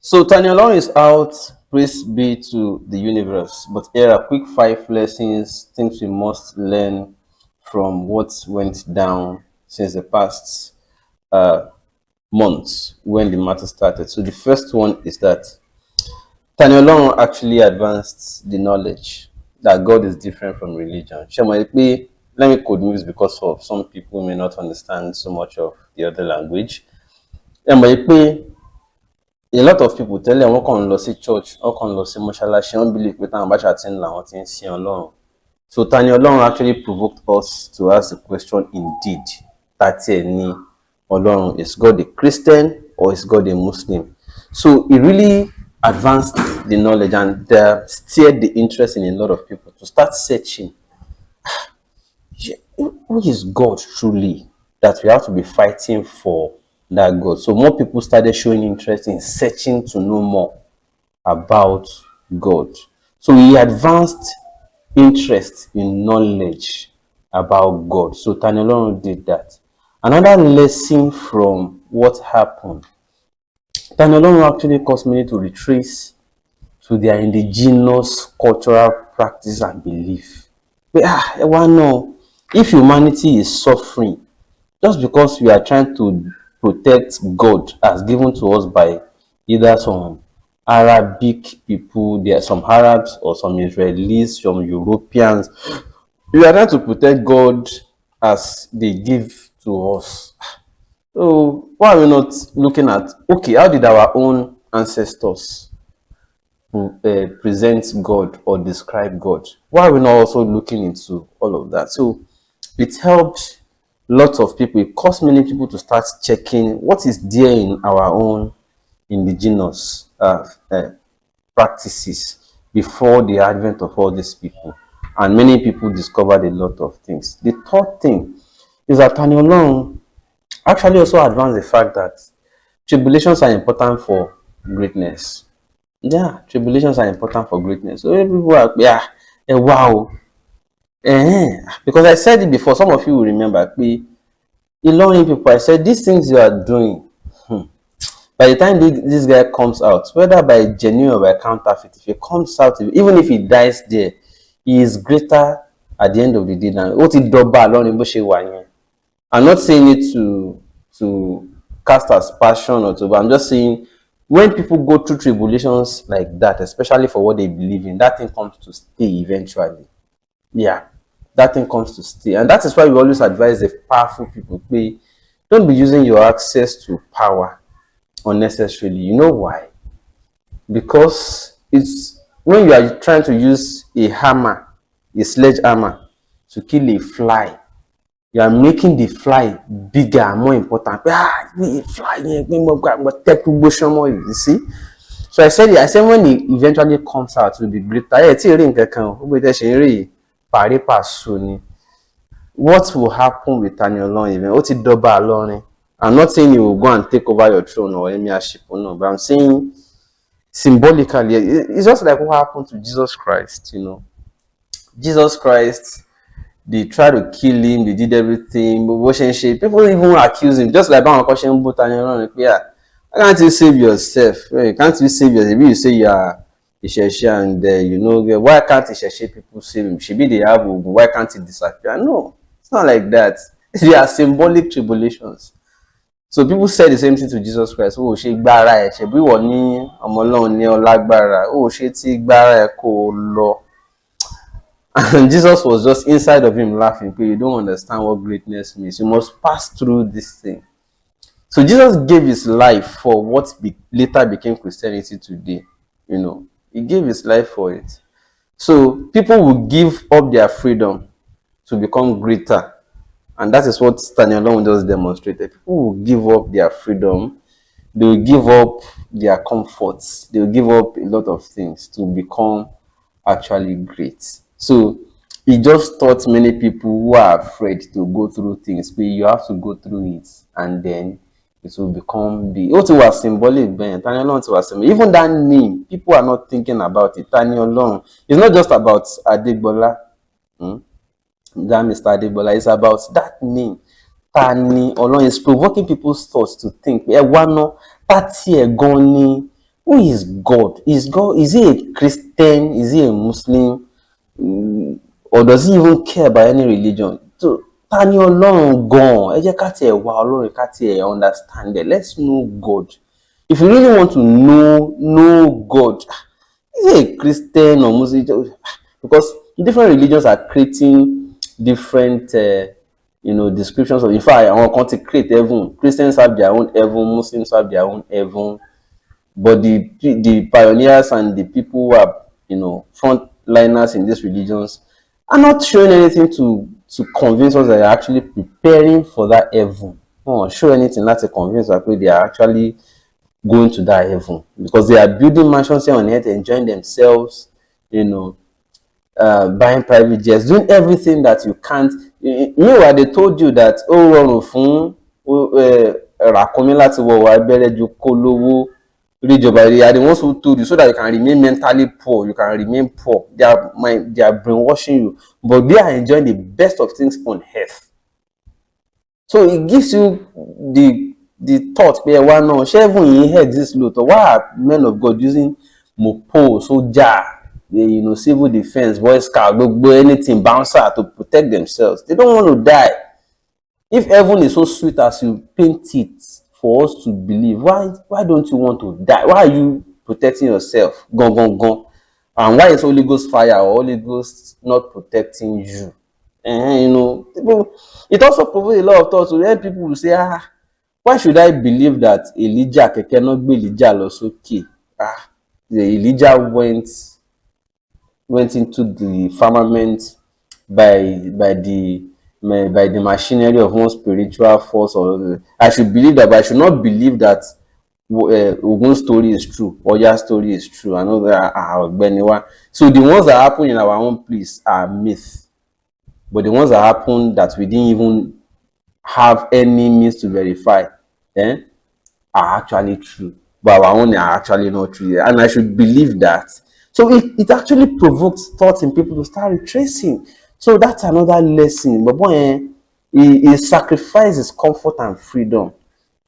So Tani Olorun is out, praise be to the universe. But here are quick 5 lessons, things we must learn from what went down since the past uh, months when the matter started. So the first one is that Tani Olorun actually advanced the knowledge that God is different from religion. Let me code movies because of some people may not understand so much of the other language. Ṣé mọ̀ pé a lot of people tẹ́lẹ̀ wọ́n kàn ń lọ sí church wọ́n kàn ń lọ sí mọ́ṣáláṣí wọ́n believe pé táwọn bá ṣàtì ń là wọ́n ti ń sin ọlọ́run. So Tani Ọlọ́run actually provoked us to ask the question indeed tàti ẹ̀ ní ọlọ́run, is God a Christian or is God a Muslim? So he really advanced the knowledge and steered the interest in a lot of people to start searching, who is God truly that we have to be fighting for that God? So more people started showing interest in searching to know more about God. So he advanced interest in knowledge about God. So Tani Olorun did that. Another lesson from what happened, Tani Olorun actually caused many to retrace to their indigenous cultural practice and belief. But why no? If humanity is suffering, just because we are trying to protect God as given to us by either some Arabic people, there are some Arabs or some Israelis, some Europeans, we are trying to protect God as they give to us. So why are we not looking at, okay, how did our own ancestors present God or describe God? Why are we not also looking into all of that? So it helped lots of people. It caused many people to start checking what is there in our own indigenous practices before the advent of all these people. And many people discovered a lot of things. The third thing is that Tani Olorun actually also advanced the fact that tribulations are important for greatness. Yeah, tribulations are important for greatness. So people are, yeah, wow. Because I said it before, some of you will remember, Ilorin people, I said, these things you are doing, by the time this guy comes out, whether by genuine or by counterfeit, if he comes out, even if he dies there, he is greater at the end of the day than what he dọba Ilorin bó ṣe wà yẹn. I'm not saying it to cast aspersion or to, but I'm just saying when people go through tribulations like that, especially for what they believe in, that thing comes to stay eventually. Yeah, that thing comes to stay. And that is why we always advise the powerful people, don't be using your access to power unnecessarily. You know why? Because it's when you are trying to use a hammer, a sledgehammer, to kill a fly, you are making the fly bigger and more important. The fly, you see? So I said when it eventually comes out, it will be greater. What will happen with Tani Olorun even? Ó ti dọba Ìlọrin. I'm not saying he will go and take over your throne or emirship, no, but I'm saying symbolically, it's just like what happened to Jesus Christ, Jesus Christ, they tried to kill him, they did everything, but people even accuse him, just like báwọn kan ṣe ń bú Tani Olorun pé why can't you save yourself? Can't you save yourself? Maybe you say you are Ìṣẹ̀ṣe and why can't Ìṣẹ̀ṣe people save him? Maybe they have Ogun, why can't he disappear? No, it's not like that. They are symbolic tribulations. So people said the same thing to Jesus Christ. Oh, ṣe gbára ẹ̀, ṣebí ìwọ ní ọmọ Ọlọ́run ní ọ lágbára. Oh, ṣe tí gbára ẹ̀ kò lọ. And Jesus was just inside of him laughing. But you don't understand what greatness means. You must pass through this thing. So Jesus gave his life for what later became Christianity today. He gave his life for it. So people will give up their freedom to become greater. And that is what Tani Olorun just demonstrated. People will give up their freedom. They will give up their comforts. They will give up a lot of things to become actually great. So he just taught many people who are afraid to go through things, but you have to go through it, and then it will become what was symbolic then. Tani Olorun was symbolic. Even that name, people are not thinking about it. Tani Olorun. It's not just about Adegbola. That Mr. Adegbola, is about that name. Tani Olorun is provoking people's thoughts to think, why not? Tati Egoni, Who is God? Is God, is he a Christian? Is he a Muslim? Or does he even care about any religion? So Tani Olorun gan. Ẹ jẹ́ ká tiẹ̀ wá Ọlọ́run ká tiẹ̀ understand it. Let's know God. If you really want to know God, is he a Christian or Muslim? Because different religions are creating different descriptions of. In fact, àwọn kan ti create heaven. Christians have their own heaven, Muslims have their own heaven. But the pioneers and the people who are frontliners in these religions are not showing anything to convince us that they are actually preparing for that heaven. No, show anything that's to convince us that they are actually going to that heaven, because they are building mansions here on earth, enjoying themselves, buying private jets, doing everything that you can't. Meanwhile, they told you that rọrùn fún ràkúnmí láti wọ abẹ́rẹ́ ju kó lówó rí ìjọba. They are the ones who told you so that you can remain mentally poor, you can remain poor. They are brainwashing you, but they are enjoying the best of things on earth. So it gives you the thought pé wá náà ṣé even yìí exist lóòótọ́. Why are men of God using mopo, sójà, civil defense, boy scout, gbogbo anything, bouncer to protect themselves? They don't want to die. If heaven is so sweet as you paint it for us to believe, why don't you want to die? Why are you protecting yourself? Gone. And why is Holy Ghost fire or Holy Ghost not protecting you? It also provokes a lot of thoughts. When people will say, why should I believe that Elijah cannot be Elijah also key? Elijah went into the firmament by the machinery of one spiritual force, or I should believe that, but I should not believe that Ogun's story is true, Oya's story is true. I know that so the ones that happen in our own place are myths, but the ones that happen that we didn't even have any means to verify are actually true, but our own are actually not true, and I should believe that. So it actually provokes thoughts in people to start retracing. So that's another lesson. But boy, he sacrifices comfort and freedom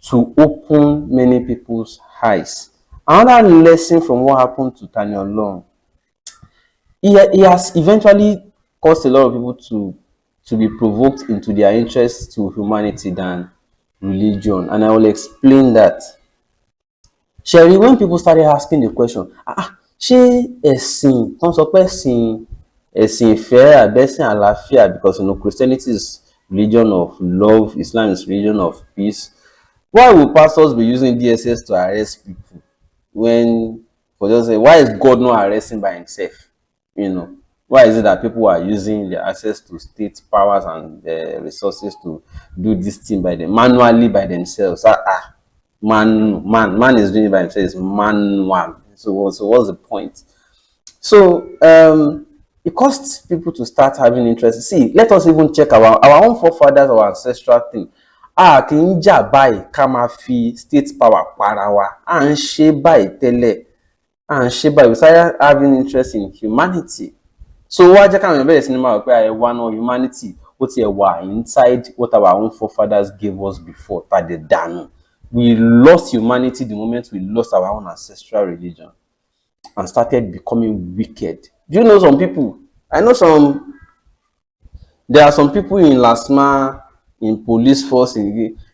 to open many people's eyes. Another lesson from what happened to Tani Olorun, he has eventually caused a lot of people to be provoked into their interest to humanity than religion, and I will explain that. Sherry, when people started asking the question, ṣé ẹ̀sìn tó ń sọ pé ẹ̀sìn ìfẹ́ àbẹ́sìn àlàáfíà, because Christianity is religion of love, Islam is religion of peace. Why will pastors be using DSS to arrest people when, for just say, why is God not arresting by himself? Why is it that people are using their access to state powers and resources to do this thing manually by themselves? Man is doing it by himself. It's manual. So what's the point? So it caused people to start having interest. See, let us even check our own forefathers, our ancestral thing. Kì í jà báyìí ká máa fi state power para wa. À ń ṣe báyìí tẹ́lẹ̀. We started having interest in humanity. So wá jẹ́ káwọn èèyàn bẹ̀rẹ̀ sí ní máa rò pé àìwá náà humanity ó ti wà inside what our own forefathers gave us before tàdé dànù. We lost humanity the moment we lost our own ancestral religion and started becoming wicked. Do you know some people? I know there are some people in LASMA, in police force,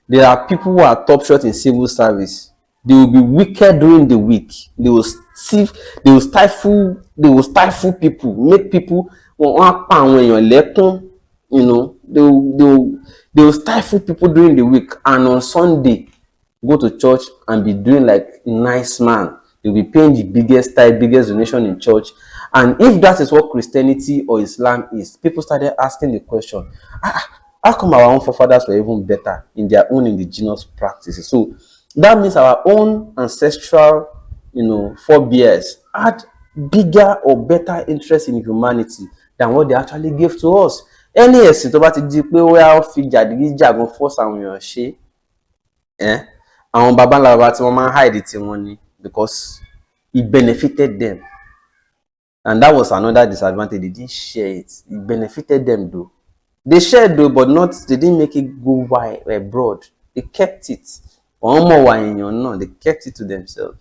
there are people who are top shot in civil service. They will be wicked during the week. They will stifle people, make people they will stifle people during the week, and on Sunday go to church and be doing like nice man. They'll be paying the biggest tithe, biggest donation in church. And if that is what Christianity or Islam is, people started asking the question, how come our own forefathers were even better in their own indigenous practices? So that means our own ancestral, forebears had bigger or better interest in humanity than what they actually gave to us. Any ẹ̀sìn tó bá ti di pé ó yá fi jàgídíjàgan force àwọn èèyàn ṣe, àwọn baba ńlá baba tí wọ́n máa ń hide tiwọn ni, because it benefited them. And that was another disadvantage. They didn't share it. It benefited them though. They shared though, but they didn't make it go wide, abroad. They kept it. They kept it to themselves.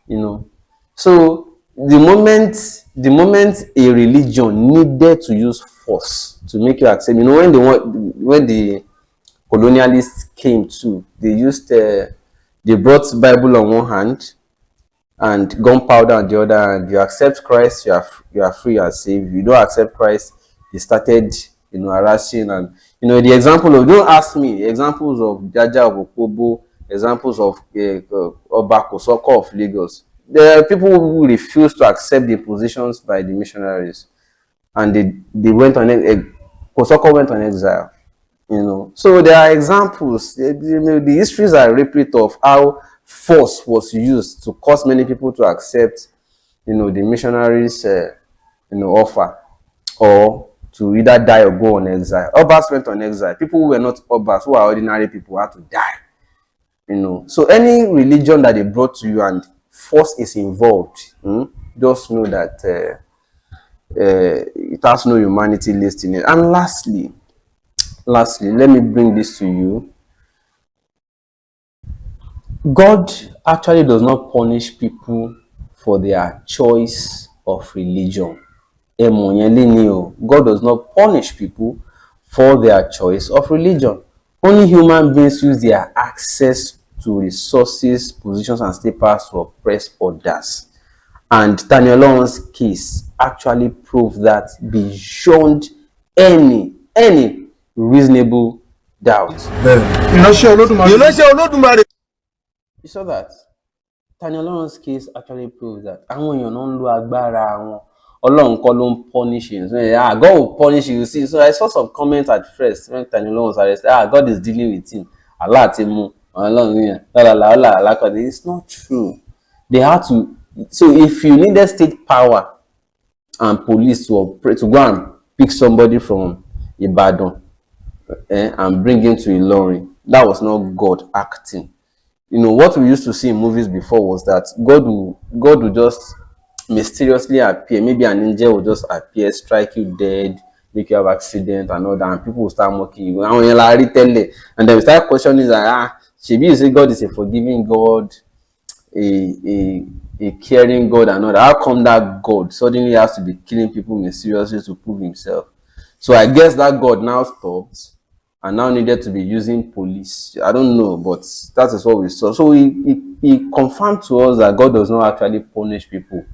you know. So the moment a religion needed to use force to make you accept, you know, when the colonialists came to, they brought Bible on one hand and gunpowder on the other hand. You accept Christ, you are free and saved. You don't accept Christ, they started, you know, harassing. And you know, the example of, don't ask me, examples of Jaja of Opobo, examples of Obako Soko of Lagos. There are people who refuse to accept the positions by the missionaries, and they went on Kosoko went on exile, you know. So there are examples. The histories are replete of how force was used to cause many people to accept, you know, the missionaries, you know, offer, or to either die or go on exile. Obas went on exile. People who were not Obas, who are ordinary people, had to die, you know. So any religion that they brought to you and force is involved, just know that it has no humanity list in it. And lastly, let me bring this to you. God actually does not punish people for their choice of religion. God does not punish people for their choice of religion. Only human beings use their access to resources, positions, and status to oppress others. And Tani Olorun's case actually proved that beyond any reasonable doubt. You saw that? Tani Olorun's case actually proves that àwọn èèyàn náà ń lo agbára wọn. Ọlọ́run kọ́ ló ń punish you. So, God will punish you. See, so I saw some comments at first when Tani Olorun was arrested. God is dealing with him. Allah ti mú. Ọlọ́run yẹn. It's not true. They had to. So if you needed state power and police to go and pick somebody from Ibadan and bring him to Olorun, that was not God acting. You know, what we used to see in movies before was that God will just mysteriously appear. Maybe an angel will just appear, strike you dead, make you have accident and all that, and people will start mocking you. And then we start questioning that, maybe you say God is a forgiving God, a caring God and all that. How come that God suddenly has to be killing people mysteriously to prove himself? So I guess that God now stopped and now needed to be using police. I don't know, but that is what we saw. So he confirmed to us that God does not actually punish people.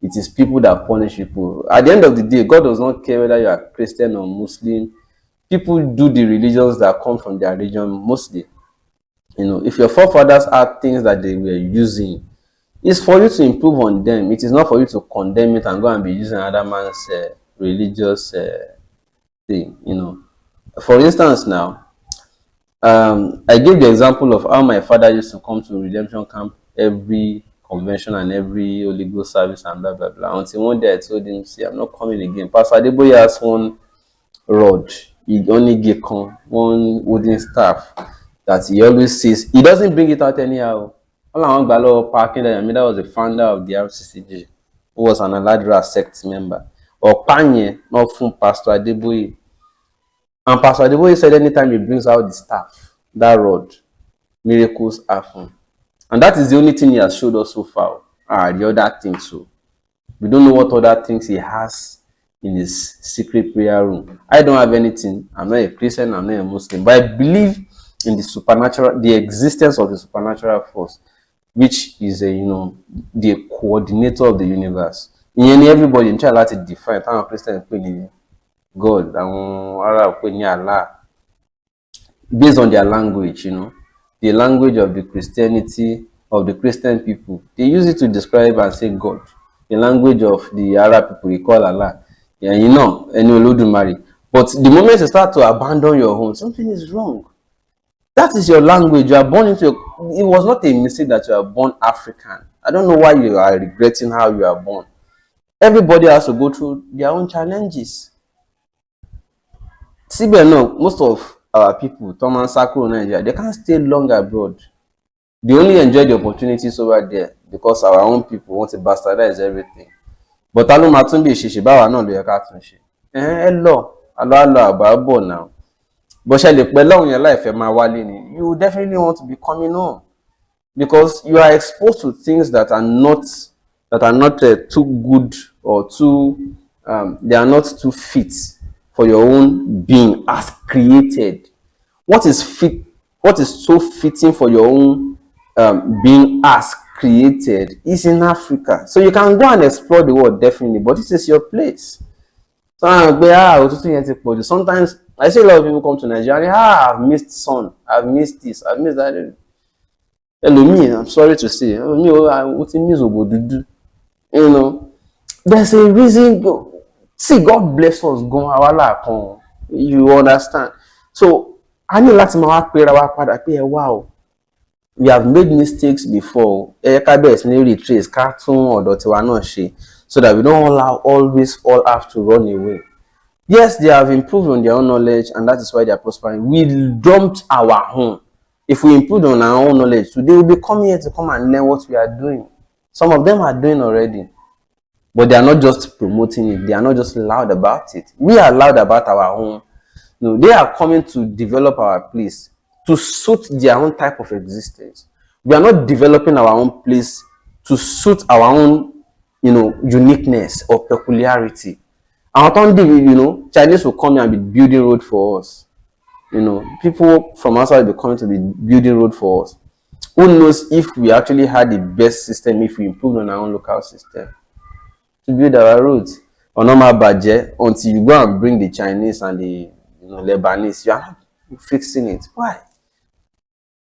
It is people that punish people. At the end of the day, God does not care whether you are Christian or Muslim. People do the religions that come from their religion mostly. You know, if your forefathers had things that they were using, it's for you to improve on them. It is not for you to condemn it and go and be using another man's religious thing, you know. For instance, now, I gave the example of how my father used to come to redemption camp every convention and every Holy Ghost service and blah blah blah. Until one day I told him, "See, I'm not coming again." Pastor Adeboye has one rod. He only gave one wooden staff that he always sees. He doesn't bring it out anyhow. All I want Balo parking there. I mean, that was the founder of the RCCG, who was an Aladra sect member. Or Panye, not from Pastor Adeboye. And Pastor Adeboye said anytime he brings out the staff, that rod, miracles happen. And that is the only thing he has showed us so far. The other things, so we don't know what other things he has in his secret prayer room. I don't have anything. I'm not a Christian, I'm not a Muslim, but I believe in the supernatural, the existence of the supernatural force, which is the coordinator of the universe. In everybody, in try to define how Christian pè God, Arab pè Allah, based on their language, the language of the Christianity of the Christian people. They use it to describe and say God. The language of the Arab people, we call Allah. Yeah, any Olodumare. But the moment you start to abandon your home, something is wrong. That is your language. You are born into it was not a mistake that you are born African. I don't know why you are regretting how you are born. Everybody has to go through their own challenges. Most of our people, Thomas Sako, Nigeria, they can't stay long abroad. They only enjoy the opportunities over there because our own people want to bastardize everything. But Alo Matumbi Shishibawa náà ló yẹ ká tún ṣe. Àbọ̀ now. But ṣe lè pẹ́ lọ́hùn yẹn láìfẹ́ máa wálé ni. You definitely want to be coming home. because you are exposed to things that are not too good or too they are not too fit for your own being as created. What is fit? What is so fitting for your own being as created is in Africa. So you can go and explore the world definitely, but this is your place. So sometimes I see a lot of people come to Nigeria. I've missed sun, I've missed this, I've missed that. I'm sorry to say, you know, there's a reason. See, God bless us. You understand? So I need láti máa wá pera wa padà pé wow, we have made mistakes before. Retrace ká tún ọ̀dọ̀ tiwa náà ṣe, so that we don't always all have to run away. Yes, they have improved on their own knowledge, and that is why they are prospering. We dumped our own. If we improved on our own knowledge today, we'll be coming here to come and learn what we are doing. Some of them are doing already, but they are not just promoting it. They are not just loud about it. We are loud about our own. No, they are coming to develop our place to suit their own type of existence. We are not developing our own place to suit our own, uniqueness or peculiarity. And Chinese will come here and be building road for us. People from outside will be coming to be building road for us. Who knows if we actually had the best system if we improved on our own local system to build our roads? Or normal budget until you go and bring the Chinese and the Lebanese, you are not fixing it. Why?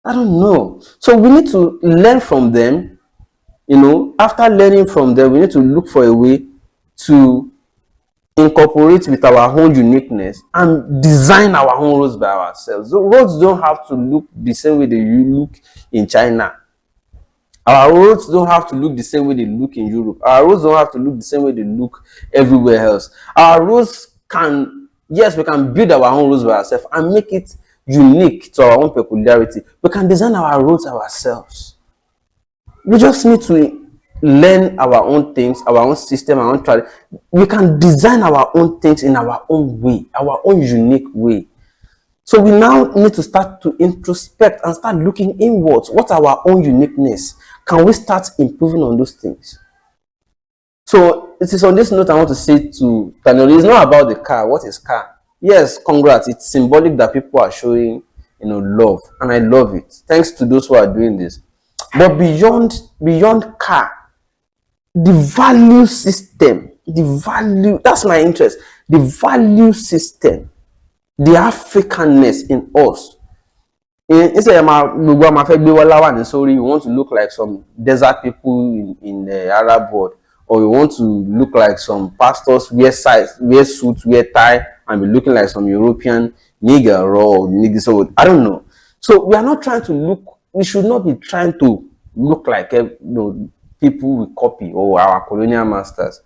I don't know. So we need to learn from them. After learning from them, we need to look for a way to incorporate with our own uniqueness and design our own roads by ourselves. The roads don't have to look the same way they look in China. Our roads don't have to look the same way they look in Europe. Our roads don't have to look the same way they look everywhere else. Our roads we can build our own roads by ourselves and make it unique to our own peculiarity. We can design our roads ourselves. We just need to learn our own things, our own system, our own tradition. We can design our own things in our own way, our own unique way. So we now need to start to introspect and start looking inwards. What's our own uniqueness? Can we start improving on those things? So it is on this note I want to say to Tani, it's not about the car. What is car? Yes, congrats. It's symbolic that people are showing, love, and I love it. Thanks to those who are doing this. But beyond car, the value system, that's my interest. The value system, the Africanness in us. Instead you want to look like some desert people in the Arab world, or you want to look like some pastors wear suits, wear tie, and be looking like some European nigger or nigger. So I don't know. So we are not trying to look. We should not be trying to look like people we copy or our colonial masters.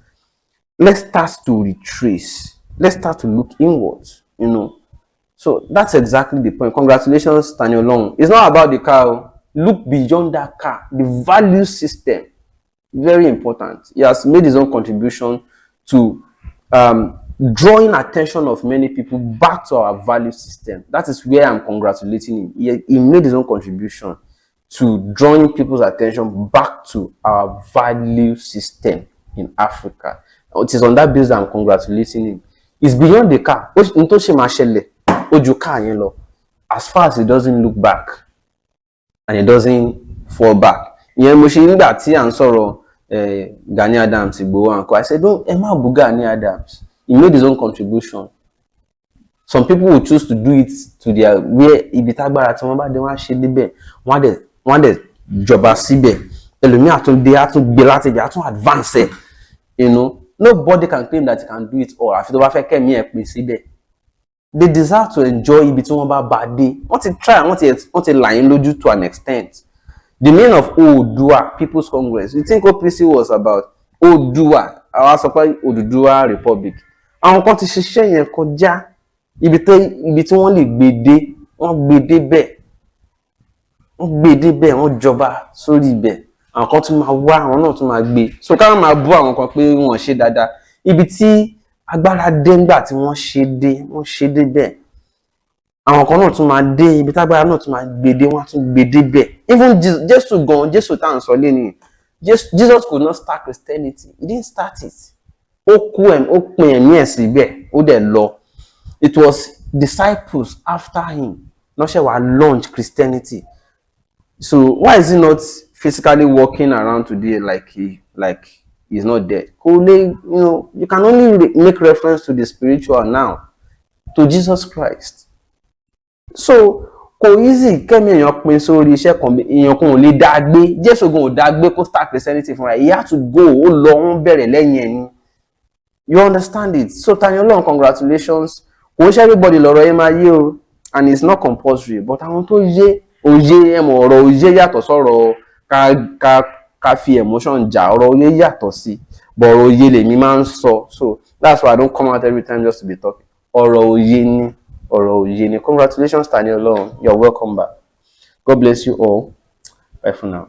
Let's start to retrace. Let's start to look inwards. So that's exactly the point. Congratulations, Tani Olorun. It's not about the car. Look beyond that car. The value system, very important. He has made his own contribution to drawing attention of many people back to our value system. That is where I'm congratulating him. He made his own contribution to drawing people's attention back to our value system in Africa. It is on that basis that I'm congratulating him. It's beyond the car. As far as he doesn't look back and he doesn't fall back. Gani Adams, I said, don't Emma Gani Adams. He made his own contribution. Some people will choose to do it to their where ibitagbara tí wọ́n bá dé wọ́n ṣe débẹ̀ wọ́n dẹ̀ jọba síbẹ̀ ẹlòmíì àtúndé àtúngbé láti ibẹ̀ àtún advance nobody can claim that he can do it all àfi tó bá fẹ́ kẹ́mi ẹ̀ pè síbẹ̀. They deserve to enjoy ibi tí wọ́n bá dé. Wọ́n ti try wọ́n ti là yín lójú to an extent. The meaning of Oodua People's Congress, you think OPC was about Oodua, our supply Oodua Republic? Àwọn kan ti ṣiṣẹ́ yẹn kọjá ibi tí wọ́n lè gbé dé bẹ́ẹ̀ wọ́n jọba sórí ibẹ̀. Àwọn kan tún máa wá àwọn náà tún máa gbé. So ká máa bú àwọn kan pé wọ́n ṣe dáadáa. Ibi tí agbára dé ńgbà tí wọ́n ṣe dé bẹ́ẹ̀. àwọn kan náà tún máa dé ibi tágbára náà tún máa gbèdé, wọn á tún gbèdé bẹ́ẹ̀. Even Jésù gan, Jésù tá à ń sọ lẹ́nu, Jesus could not start Christianity, he didn't start it. Ó pin ẹ̀mí ẹ̀ síbẹ̀, ó dẹ̀ lọ. It was disciples after him náà ṣe wá launch Christianity. So why is he not physically walking around today like he's not dead? You can only make reference to the spiritual now, to Jesus Christ. So kò easy kẹ́mi èèyàn pin sórí iṣẹ́ kan, èèyàn kan ò lè dá gbé. Jésù gan ò dá gbé kó start Christianity fúnra. He had to go, ó lọ, wọ́n bẹ̀rẹ̀ lẹ́yìn ẹni. You understand it? So Tani Olorun, congratulations. Kò ń ṣe everybody lọ́rọ̀ yẹn máa yé o, and it's not compulsory, but àwọn tó yé òye ẹ̀mọ̀ ọ̀rọ̀ òye yàtọ̀ sọ̀rọ̀ ká fi emotion jà, ọ̀rọ̀ òye yàtọ̀ sí, but ọ̀rọ̀ òye lèmi máa ń sọ. So that's why I don't come out every time just to be talking. Ọ̀rọ̀ òye ni, ọ̀rọ̀ òye ni. Congratulations Tani Olorun, you're welcome back. God bless you all. Bye for now.